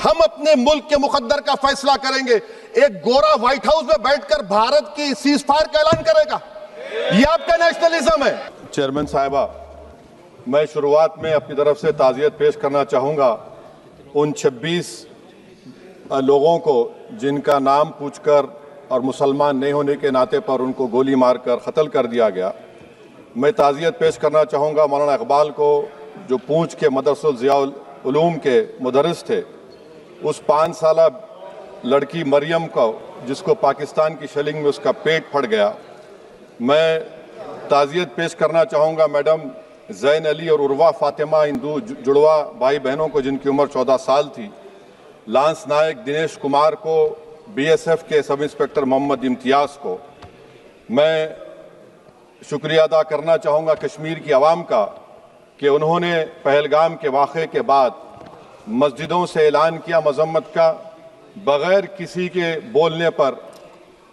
हम अपने मुल्क के मुकद्दर का फैसला करेंगे। एक गोरा व्हाइट हाउस में बैठकर भारत की सीज फायर का ऐलान करेगा? ये आपका नेशनलिज्म है? चेयरमैन साहिबा, मैं शुरुआत में अपनी तरफ से ताज़ियत पेश करना चाहूँगा उन 26 लोगों को जिनका नाम पूछकर और मुसलमान नहीं होने के नाते पर उनको गोली मारकर कत्ल कर दिया गया। मैं ताज़ियत पेश करना चाहूँगा मौलाना इकबाल को, जो पूंछ के मदरसुल ज़ियाउल उलूम के मुदर्रिस थे। उस 5 साला लड़की मरियम को, जिसको पाकिस्तान की शेलिंग में उसका पेट फट गया। मैं ताज़ियत पेश करना चाहूँगा मैडम ज़ैन अली और उर्वा फातिमा, इन दो जुड़वा भाई बहनों को जिनकी उम्र 14 साल थी। लांस नायक दिनेश कुमार को, BSF के सब इंस्पेक्टर मोहम्मद इम्तियाज़ को। मैं शुक्रिया अदा करना चाहूँगा कश्मीर की आवाम का कि उन्होंने पहलगाम के वाक़े के बाद मस्जिदों से ऐलान किया मजम्मत का, बग़ैर किसी के बोलने पर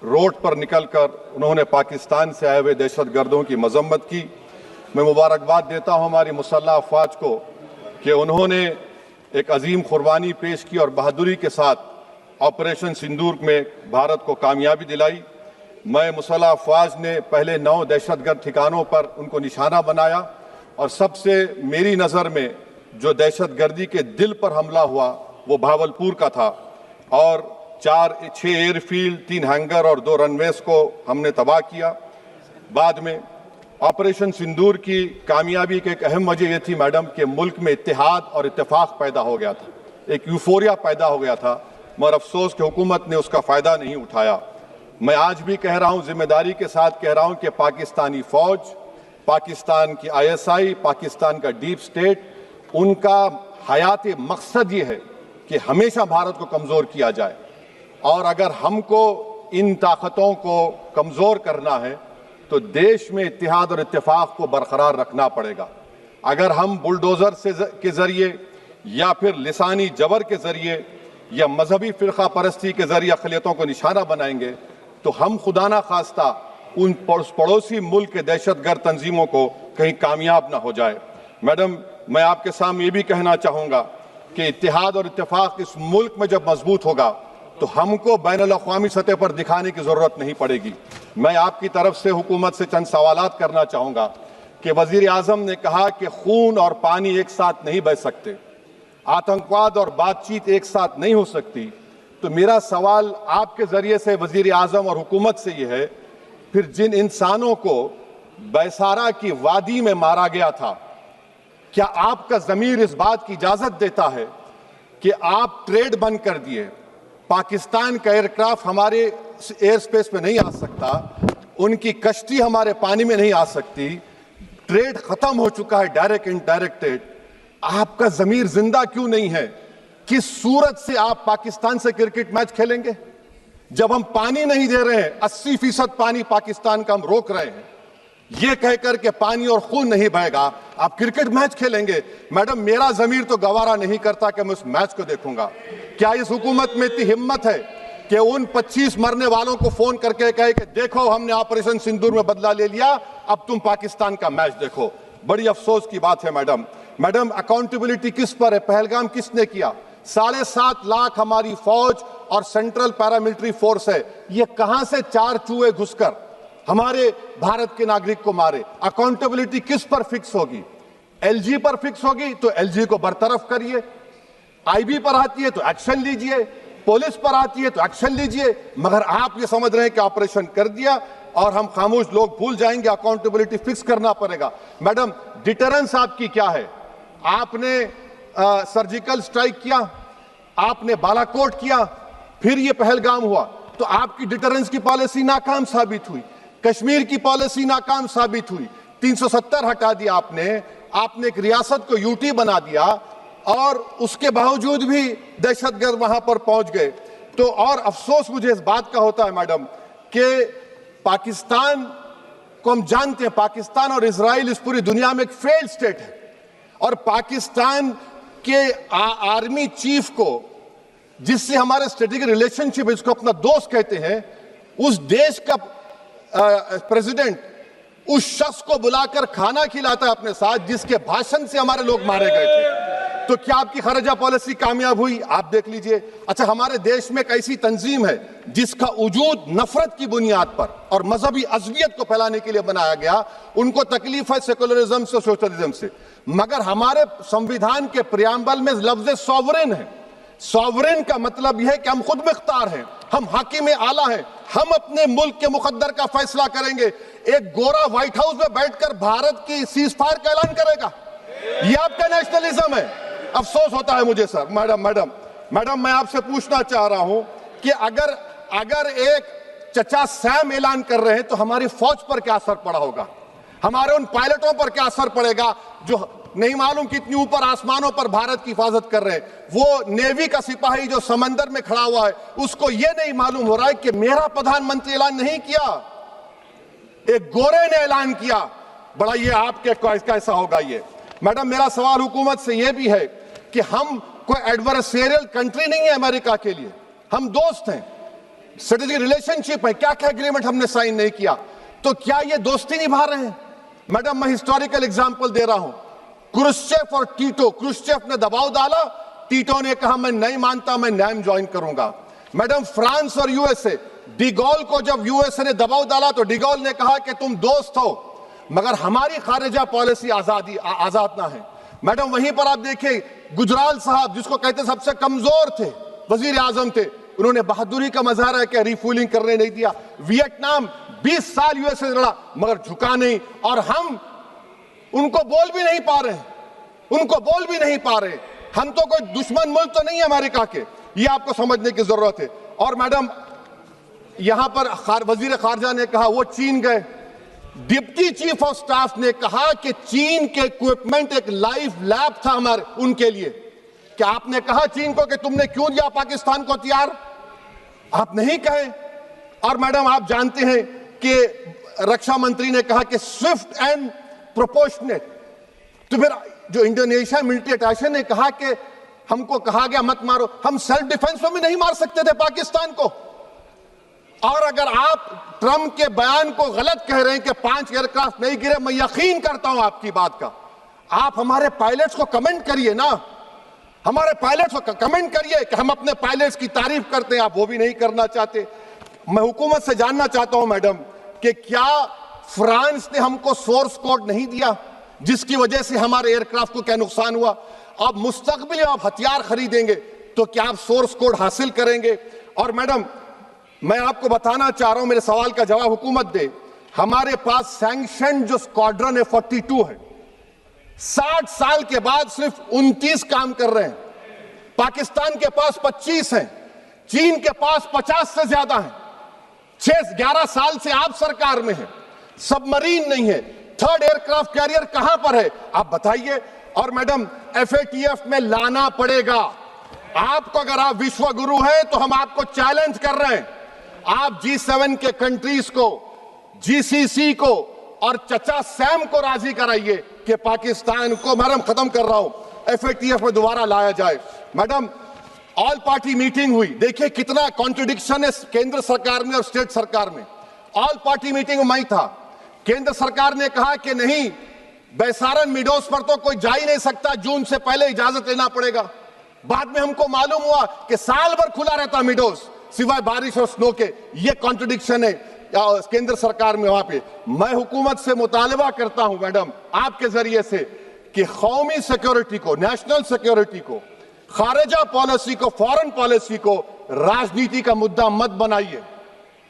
रोड पर निकलकर उन्होंने पाकिस्तान से आए हुए दहशतगर्दों की मजम्मत की। मैं मुबारकबाद देता हूँ हमारी मुसल्लह अफ़वाज को कि उन्होंने एक अजीम कुर्बानी पेश की और बहादुरी के साथ ऑपरेशन सिंदूर में भारत को कामयाबी दिलाई। मैं मुसल्लह अफ़वाज ने पहले 9 दहशतगर्द ठिकानों पर उनको निशाना बनाया और सबसे मेरी नज़र में जो दहशतगर्दी के दिल पर हमला हुआ वो भावलपुर का था और 6 एयरफील्ड, 3 हैंगर और 2 रनवेज को हमने तबाह किया। बाद में ऑपरेशन सिंदूर की कामयाबी की एक अहम वजह यह थी मैडम कि मुल्क में इत्तेहाद और इत्तेफाक पैदा हो गया था, एक यूफोरिया पैदा हो गया था, मगर अफसोस कि हुकूमत ने उसका फ़ायदा नहीं उठाया। मैं आज भी कह रहा हूँ, जिम्मेदारी के साथ कह रहा हूँ कि पाकिस्तानी फ़ौज, पाकिस्तान की ISI, पाकिस्तान का डीप स्टेट, उनका हयाती मकसद ये है कि हमेशा भारत को कमज़ोर किया जाए और अगर हमको इन ताकतों को कमज़ोर करना है तो देश में इत्तेहाद और इत्तेफाक को बरकरार रखना पड़ेगा। अगर हम बुलडोज़र के ज़रिए या फिर लिसानी जबर के ज़रिए या मजहबी फ़िरक़ा परस्ती के ज़रिए अक़लियतों को निशाना बनाएंगे तो हम खुदा ना खास्ता उन पड़ोसी मुल्क के दहशतगर्द तंजीमों को कहीं कामयाब ना हो जाए। मैडम, मैं आपके सामने ये भी कहना चाहूँगा कि इत्तेहाद और इत्तेफाक इस मुल्क में जब मजबूत होगा तो हमको बैनुल अक़वामी सतह पर दिखाने की ज़रूरत नहीं पड़ेगी। मैं आपकी तरफ से हुकूमत से चंद सवालात करना चाहूँगा कि वज़ीर आज़म ने कहा कि खून और पानी एक साथ नहीं बह सकते, आतंकवाद और बातचीत एक साथ नहीं हो सकती। तो मेरा सवाल आपके ज़रिए से वज़ीर आज़म और हुकूमत से ये है, फिर जिन इंसानों को बैसारा की वादी में मारा गया था, क्या आपका ज़मीर इस बात की इजाज़त देता है कि आप ट्रेड बंद कर दिए, पाकिस्तान का एयरक्राफ्ट हमारे एयर स्पेस में नहीं आ सकता, उनकी कश्ती हमारे पानी में नहीं आ सकती, ट्रेड खत्म हो चुका है डायरेक्ट इनडायरेक्टेड, आपका ज़मीर जिंदा क्यों नहीं है? किस सूरत से आप पाकिस्तान से क्रिकेट मैच खेलेंगे जब हम पानी नहीं दे रहे हैं? 80% पानी पाकिस्तान का हम रोक रहे हैं, ये कहकर के पानी और खून नहीं बहेगा, आप क्रिकेट मैच खेलेंगे? मैडम, मेरा ज़मीर तो गवारा नहीं करता कि मैं उस मैच को देखूंगा। क्या इस हुकूमत में इतनी हिम्मत है कि उन 25 मरने वालों को फोन करके कहे कि देखो हमने ऑपरेशन सिंदूर में बदला ले लिया, अब तुम पाकिस्तान का मैच देखो? बड़ी अफसोस की बात है मैडम। मैडम, अकाउंटेबिलिटी किस पर है? पहलगाम किसने किया? 7.5 लाख हमारी फौज और सेंट्रल पैरामिलिट्री फोर्स है, ये कहां से 4 चूहे घुसकर हमारे भारत के नागरिक को मारे? अकाउंटेबिलिटी किस पर फिक्स होगी? LG पर फिक्स होगी तो LG को बरतरफ करिए, IB पर आती है तो एक्शन लीजिए, पुलिस पर आती है तो एक्शन लीजिए, मगर आप ये समझ रहे हैं कि ऑपरेशन कर दिया और हम खामोश लोग भूल जाएंगे। अकाउंटेबिलिटी फिक्स करना पड़ेगा। मैडम, डिटरेंस आपकी क्या है? आपने सर्जिकल स्ट्राइक किया, आपने बालाकोट किया, फिर ये पहलगाम हुआ, तो आपकी डिटरेंस की पॉलिसी नाकाम साबित हुई, कश्मीर की पॉलिसी नाकाम साबित हुई, 370 हटा दिया आपने एक रियासत को UT बना दिया और उसके बावजूद भी दहशतगर्द वहां पर पहुंच गए। तो और अफसोस मुझे इस बात का होता है मैडम कि पाकिस्तान को हम जानते हैं, पाकिस्तान और इजराइल इस पूरी दुनिया में एक फेल्ड स्टेट है और पाकिस्तान के आर्मी चीफ को, जिससे हमारे स्ट्रेटेजिक रिलेशनशिप है, जिसको अपना दोस्त कहते हैं, उस देश का प्रेसिडेंट उस शख्स को बुलाकर खाना खिलाता है अपने साथ जिसके भाषण से हमारे लोग मारे गए थे। तो क्या आपकी खारजा पॉलिसी कामयाब हुई? आप देख लीजिए। अच्छा, हमारे देश में एक ऐसी तंजीम है जिसका वजूद नफरत की बुनियाद पर और मजहबी अज़वियत को फैलाने के लिए बनाया गया। उनको तकलीफ है सेकुलरिज्म से, सोशलिज्म से, मगर हमारे संविधान के प्रियम्बल में लफ्ज सॉवरेन है। सॉवरेन का मतलब यह है कि हम खुद मुख्तार हैं, हम हाकिम आला हैं, हम अपने मुल्क के मुकद्दर का फैसला करेंगे। एक गोरा व्हाइट हाउस में बैठकर भारत की सीज फायर का ऐलान करेगा? ये आपका नेशनलिज्म है? अफसोस होता है मुझे सर। मैडम मैं आपसे पूछना चाह रहा हूं कि अगर एक चचा सैम ऐलान कर रहे हैं तो हमारी फौज पर क्या असर पड़ा होगा? हमारे उन पायलटों पर क्या असर पड़ेगा जो नहीं मालूम कितनी ऊपर आसमानों पर भारत की हिफाजत कर रहे हैं? वो नेवी का सिपाही जो समंदर में खड़ा हुआ है, उसको यह नहीं मालूम हो रहा है कि मेरा प्रधानमंत्री ऐलान नहीं किया, एक गोरे ने ऐलान किया। बड़ा ये आपके कैसा होगा ये? मैडम, मेरा सवाल हुकूमत से यह भी है कि हम कोई एडवर्सेरियल कंट्री नहीं है अमेरिका के लिए, हम दोस्त हैं, स्ट्रेटेजिक रिलेशनशिप है। क्या क्या एग्रीमेंट हमने साइन नहीं किया, तो क्या ये दोस्ती निभा रहे हैं? मैडम, मैं हिस्टोरिकल एग्जांपल दे रहा हूं। क्रुश्चेव और टीटो, क्रुश्चेव ने दबाव डाला, टीटो ने कहा मैं नहीं मानता, मैं नैम ज्वाइन करूंगा। मैडम, फ्रांस और यूएसए, डिगोल को जब यूएसए ने दबाव डाला तो डिगोल ने कहा कि तुम दोस्त हो मगर हमारी खारिजा पॉलिसी आजाद ना है। मैडम, वहीं पर आप देखिए गुजराल साहब, जिसको कहते सबसे कमजोर थे, वजीर आजम थे, उन्होंने बहादुरी का मजारा किया, रिफूलिंग करने नहीं दिया। वियतनाम 20 साल यूएसए लड़ा मगर झुका नहीं, और हम उनको बोल भी नहीं पा रहे, हम तो कोई दुश्मन मुल्क तो नहीं है अमेरिका के, ये आपको समझने की जरूरत है। और मैडम, यहां पर वजीर खारजा ने कहा वो चीन गए, डिप्टी चीफ ऑफ स्टाफ ने कहा कि चीन के इक्विपमेंट एक लाइव लैब था हमारे उनके लिए। क्या आपने कहा चीन को कि तुमने क्यों दिया पाकिस्तान को हथियार? आप नहीं कहे। और मैडम, आप जानते हैं कि रक्षा मंत्री ने कहा कि स्विफ्ट एंड प्रोपोर्शनेट, तो फिर जो इंडोनेशिया मिलिट्री अटैचे ने कहा कि हमको कहा गया मत मारो, हम सेल्फ डिफेंस में भी नहीं मार सकते थे पाकिस्तान को। और अगर आप ट्रंप के बयान को गलत कह रहे हैं कि 5 एयरक्राफ्ट नहीं गिरे, मैं यकीन करता हूं आपकी बात का। आप हमारे पायलट्स को कमेंट करिए ना, हमारे पायलट्स को कमेंट करिए कि हम अपने पायलट्स की तारीफ करते हैं, आप वो भी नहीं करना चाहते। मैं हुकूमत से जानना चाहता हूं मैडम कि क्या फ्रांस ने हमको सोर्स कोड नहीं दिया जिसकी वजह से हमारे एयरक्राफ्ट को क्या नुकसान हुआ? अब मुस्तकबिल में आप हथियार खरीदेंगे तो क्या आप सोर्स कोड हासिल करेंगे? और मैडम, मैं आपको बताना चाह रहा हूं, मेरे सवाल का जवाब हुकूमत दे। हमारे पास सैंक्शन जो स्क्वाड्रन है 42 है, 60 साल के बाद सिर्फ 29 काम कर रहे हैं। पाकिस्तान के पास 25 हैं, चीन के पास 50 से ज्यादा हैं। 11 साल से आप सरकार में हैं, सबमरीन नहीं है, थर्ड एयरक्राफ्ट कैरियर कहां पर है आप बताइए। और मैडम, FATF में लाना पड़ेगा आपको। अगर आप विश्व गुरु हैं तो हम आपको चैलेंज कर रहे हैं, आप G7 के कंट्रीज को, GCC को और चचा सैम को राजी कराइए कि पाकिस्तान को, मैडम खत्म कर रहा हूं, FATF में दोबारा लाया जाए। मैडम, ऑल पार्टी मीटिंग हुई, देखिए कितना कॉन्ट्रडिक्शन है केंद्र सरकार में और स्टेट सरकार में। ऑल पार्टी मीटिंग में था, केंद्र सरकार ने कहा कि नहीं, बैसारन मिडोस पर तो कोई जा ही नहीं सकता, जून से पहले इजाजत लेना पड़ेगा। बाद में हमको मालूम हुआ कि साल भर खुला रहता मिडोस सिवाय बारिश और स्नो के। ये कॉन्ट्रडिक्शन है केंद्र सरकार में। वहां पे मैं हुकूमत से मुतालबा करता हूं मैडम आपके जरिए से कि कौमी सिक्योरिटी को, नेशनल सिक्योरिटी को, खारिजा पॉलिसी को, फॉरेन पॉलिसी को राजनीति का मुद्दा मत बनाइए,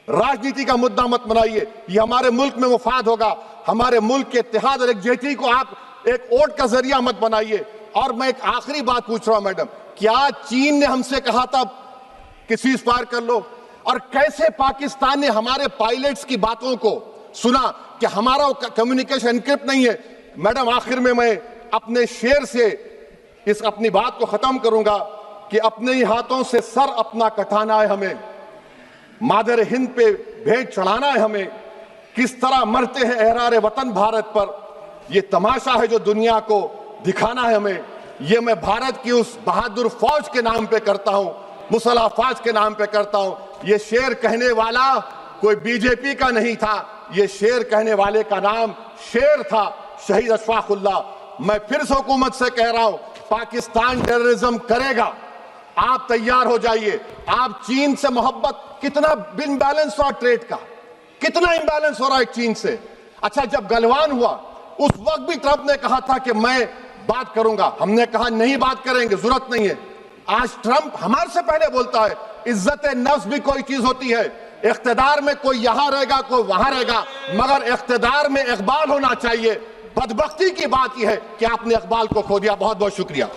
राजनीति का मुद्दा मत बनाइए। ये हमारे मुल्क में मुफाद होगा, हमारे मुल्क के इत्तेहाद और एकजुटती को आप एक वोट का जरिया मत बनाइए। और मैं एक आखिरी बात पूछ रहा हूं मैडम, क्या चीन ने हमसे कहा था कि सीज फायर कर लो? और कैसे पाकिस्तान ने हमारे पायलट्स की बातों को सुना कि हमारा कम्युनिकेशन एनक्रिप्ट नहीं है? मैडम, आखिर में मैं अपने शेर से इस अपनी बात को खत्म करूंगा कि अपने ही हाथों से सर अपना कटाना है हमें, मादर हिंद पे भेंट चढ़ाना है हमें। किस तरह मरते हैं एहरारे वतन भारत पर, यह तमाशा है जो दुनिया को दिखाना है हमें। ये मैं भारत की उस बहादुर फौज के नाम पे करता हूं, मुसल्लह फौज के नाम पे करता हूं। ये शेर कहने वाला कोई बीजेपी का नहीं था, ये शेर कहने वाले का नाम शेर था, शहीद अशफाकुल्लाह। मैं फिर से हुकूमत से कह रहा हूं, पाकिस्तान टेररिज्म करेगा, आप तैयार हो जाइए। आप चीन से मोहब्बत, कितना इम्बैलेंस हुआ ट्रेड का, कितना इम्बैलेंस हो रहा है चीन से। अच्छा, जब गलवान हुआ उस वक्त भी ट्रंप ने कहा था कि मैं बात करूंगा, हमने कहा नहीं बात करेंगे, जरूरत नहीं है। आज ट्रंप हमारे से पहले बोलता है इज्जत नफ्स भी कोई चीज होती है। इख्तिदार में कोई यहां रहेगा, कोई वहां रहेगा, मगर इख्तिदार में इकबाल होना चाहिए। बदबख्ती की बात यह है कि आपने इकबाल को खो दिया। बहुत बहुत शुक्रिया।